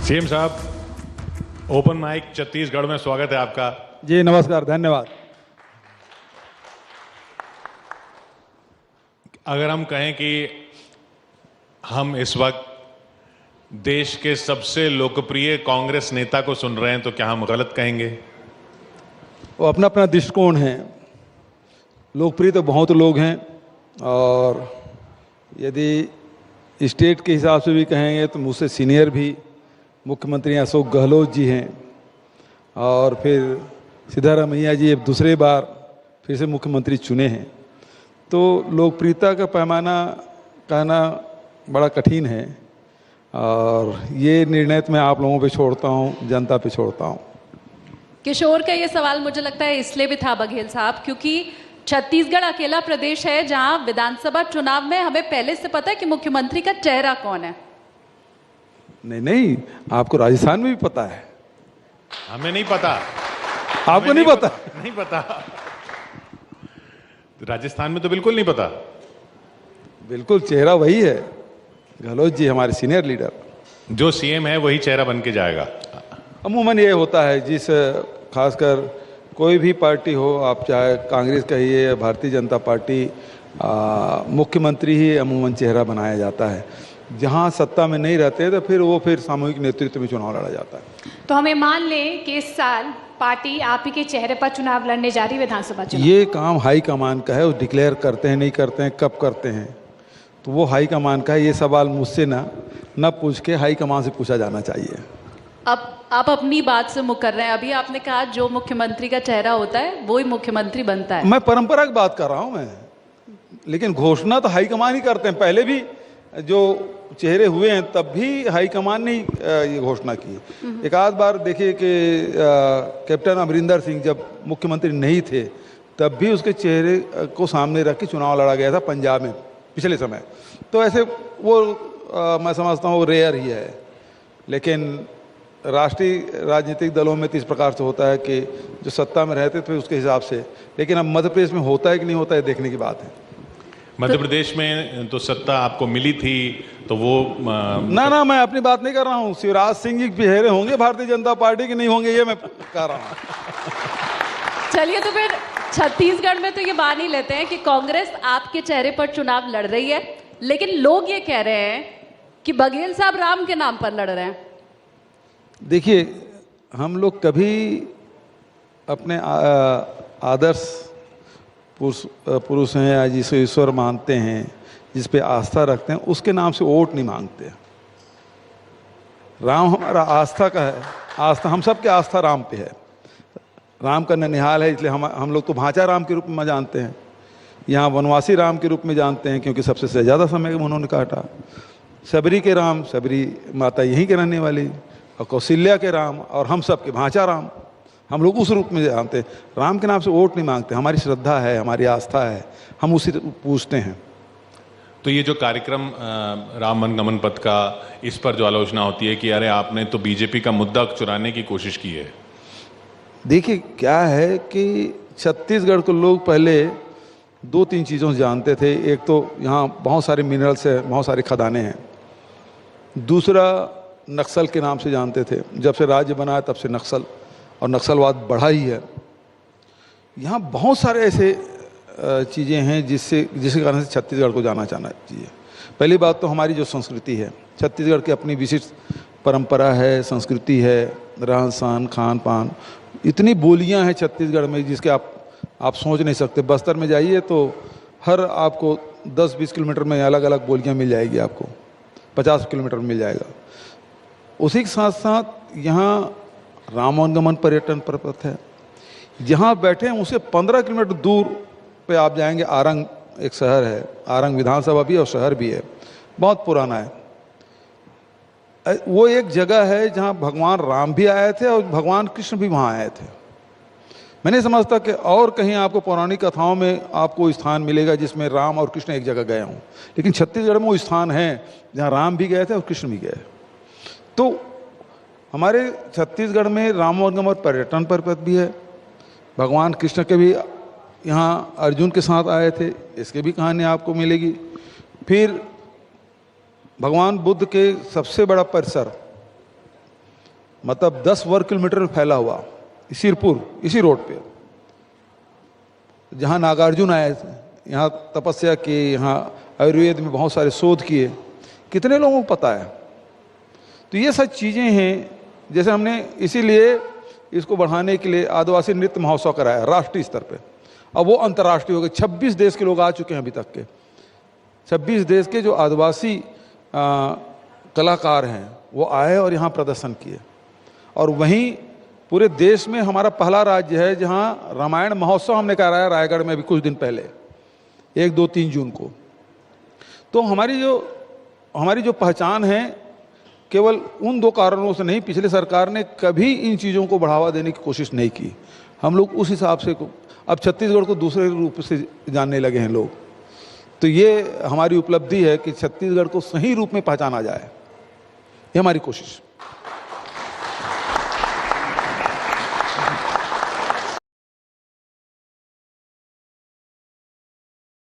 CM साहब, open mic Chhattisgarh में स्वागत है आपका। जी नमस्कार, धन्यवाद। अगर हम कहें कि हम इस वक्त देश के सबसे लोकप्रिय कांग्रेस नेता को सुन रहे हैं तो क्या हम गलत कहेंगे? वो अपना अपना दृष्टिकोण है। लोकप्रिय तो बहुत लोग हैं, और यदि स्टेट के हिसाब से भी कहेंगे तो मुझसे सीनियर भी मुख्यमंत्री अशोक गहलोत जी हैं, और फिर सिद्धारमैया जी अब दूसरे बार फिर से मुख्यमंत्री चुने हैं। तो लोकप्रियता का पैमाना कहना बड़ा कठिन है, और ये निर्णय तो मैं आप लोगों पे छोड़ता हूँ, जनता पे छोड़ता हूँ। किशोर का ये सवाल मुझे लगता है इसलिए भी था बघेल साहब, क्योंकि छत्तीसगढ़ अकेला प्रदेश है जहां विधानसभा चुनाव में हमें पहले से पता है कि मुख्यमंत्री का चेहरा कौन है। नहीं, आपको राजस्थान में भी पता है। हमें नहीं पता। आपको नहीं पता? नहीं पता। राजस्थान में तो बिल्कुल नहीं पता। बिल्कुल चेहरा वही है, गहलोत जी हमारे सीनियर लीडर। जो सीएम है वही चेहरा बन के जाएगा। अमूमन ये होता है, जिस खासकर कोई भी पार्टी हो, आप चाहे कांग्रेस कहिए या भारतीय जनता पार्टी, मुख्यमंत्री ही अमूमन चेहरा बनाया जाता है। जहां सत्ता में नहीं रहते तो फिर वो सामूहिक नेतृत्व में चुनाव लड़ा जाता है। तो हमें मान लें कि इस साल पार्टी आप ही के चेहरे पर चुनाव लड़ने जा रही है, विधानसभा चुनाव। ये काम हाई कमान का है, वो डिक्लेयर करते हैं, नहीं करते हैं, कब करते हैं, तो वो हाई कमान का है। ये सवाल मुझसे ना पूछ के हाई कमान से पूछा जाना चाहिए। अब आप अपनी बात से मुकर रहे हैं। अभी आपने कहा जो मुख्यमंत्री का चेहरा होता है वो ही मुख्यमंत्री बनता है। मैं परंपरा की बात कर रहा हूं मैं, लेकिन घोषणा तो हाईकमान ही करते हैं। पहले भी जो चेहरे हुए हैं तब भी हाईकमान ने ये घोषणा की। एक आध बार देखिए कि कैप्टन अमरिंदर सिंह जब मुख्यमंत्री नहीं थे तब भी उसके चेहरे को सामने रख के चुनाव लड़ा गया था पंजाब में पिछले समय। तो ऐसे वो मैं समझता हूँ वो रेयर ही है। लेकिन राष्ट्रीय राजनीतिक दलों में तो इस प्रकार से होता है कि जो सत्ता में रहते थे उसके हिसाब से। लेकिन अब मध्य प्रदेश में होता है कि नहीं होता है, देखने की बात है। मध्य प्रदेश में तो सत्ता आपको मिली थी तो वो ना मैं अपनी बात नहीं कर रहा हूँ। शिवराज सिंह जी के चेहरे होंगे भारतीय जनता पार्टी के, नहीं होंगे ये मैं कह रहा हूँ। चलिए, तो फिर छत्तीसगढ़ में तो ये मान ही लेते हैं कि कांग्रेस आपके चेहरे पर चुनाव लड़ रही है, लेकिन लोग ये कह रहे हैं कि बघेल साहब राम के नाम पर लड़ रहे हैं। देखिए, हम लोग कभी अपने आदर्श पुरुष हैं या जिसे ईश्वर मानते हैं, जिस पे आस्था रखते हैं, उसके नाम से वोट नहीं मांगते। राम हमारा आस्था का है, आस्था हम सब की आस्था राम पे है। राम का ननिहाल है, इसलिए हम लोग तो भांचा राम के रूप में जानते हैं। यहाँ वनवासी राम के रूप में जानते हैं, क्योंकि सबसे ज़्यादा समय उन्होंने काटा। सबरी के राम, सबरी माता यहीं के रहने वाली, और कौशल्या के राम, और हम सब के भांचा राम, हम लोग उस रूप में जानते हैं। राम के नाम से वोट नहीं मांगते। हमारी श्रद्धा है, हमारी आस्था है, हम उसी पूछते हैं। तो ये जो कार्यक्रम राम वनगमन पथ का, इस पर जो आलोचना होती है कि अरे आपने तो बीजेपी का मुद्दा चुराने की कोशिश की है। देखिए क्या है कि छत्तीसगढ़ को लोग पहले 2-3 चीज़ों से जानते थे। एक तो यहाँ बहुत सारे मिनरल्स है, बहुत सारे खदानें हैं। दूसरा नक्सल के नाम से जानते थे। जब से राज्य बना है तब से नक्सल और नक्सलवाद बढ़ा ही है। यहाँ बहुत सारे ऐसे चीज़ें हैं जिसके कारण से छत्तीसगढ़ को जाना चाहिए। पहली बात तो हमारी जो संस्कृति है, छत्तीसगढ़ की अपनी विशिष्ट परंपरा है, संस्कृति है, रहन सहन, खान पान, इतनी बोलियाँ हैं छत्तीसगढ़ में जिसके आप सोच नहीं सकते। बस्तर में जाइए तो हर आपको 10-20 किलोमीटर में अलग अलग बोलियाँ मिल जाएगी, आपको 50 किलोमीटर में मिल जाएगा। उसी के साथ साथ यहाँ राम वनगमन पर्यटन पर्वत है। जहाँ बैठे हैं उससे 15 किलोमीटर दूर पे आप जाएंगे, आरंग एक शहर है, आरंग विधानसभा भी और शहर भी है, बहुत पुराना है। वो एक जगह है जहाँ भगवान राम भी आए थे और भगवान कृष्ण भी वहाँ आए थे। मैं नहीं समझता कि और कहीं आपको पौराणिक कथाओं में आपको स्थान मिलेगा जिसमें राम और कृष्ण एक जगह गए हों, लेकिन छत्तीसगढ़ में वो स्थान है जहाँ राम भी गए थे और कृष्ण भी गए। तो हमारे छत्तीसगढ़ में राम वनगमन पर्यटन पर्वत भी है। भगवान कृष्ण के भी यहाँ अर्जुन के साथ आए थे, इसके भी कहानी आपको मिलेगी। फिर भगवान बुद्ध के सबसे बड़ा परिसर मतलब 10 वर्ग किलोमीटर में फैला हुआ, सिरपुर, इसी रोड पे, जहाँ नागार्जुन आए थे, यहाँ तपस्या की, यहाँ आयुर्वेद में बहुत सारे शोध किए, कितने लोगों को पता है। तो ये सब चीज़ें हैं, जैसे हमने इसीलिए इसको बढ़ाने के लिए आदिवासी नृत्य महोत्सव कराया राष्ट्रीय स्तर पे, अब वो अंतर्राष्ट्रीय हो गए। 26 देश के लोग आ चुके हैं अभी तक के, 26 देश के जो आदिवासी कलाकार हैं वो आए और यहाँ प्रदर्शन किए। और वहीं पूरे देश में हमारा पहला राज्य है जहाँ रामायण महोत्सव हमने कराया रायगढ़ में अभी कुछ दिन पहले, 1, 2, 3 जून को। तो हमारी जो पहचान है केवल उन 2 कारणों से नहीं, पिछले सरकार ने कभी इन चीज़ों को बढ़ावा देने की कोशिश नहीं की। हम लोग उस हिसाब से अब छत्तीसगढ़ को दूसरे रूप से जानने लगे हैं लोग। तो ये हमारी उपलब्धि है कि छत्तीसगढ़ को सही रूप में पहचाना जाए, ये हमारी कोशिश।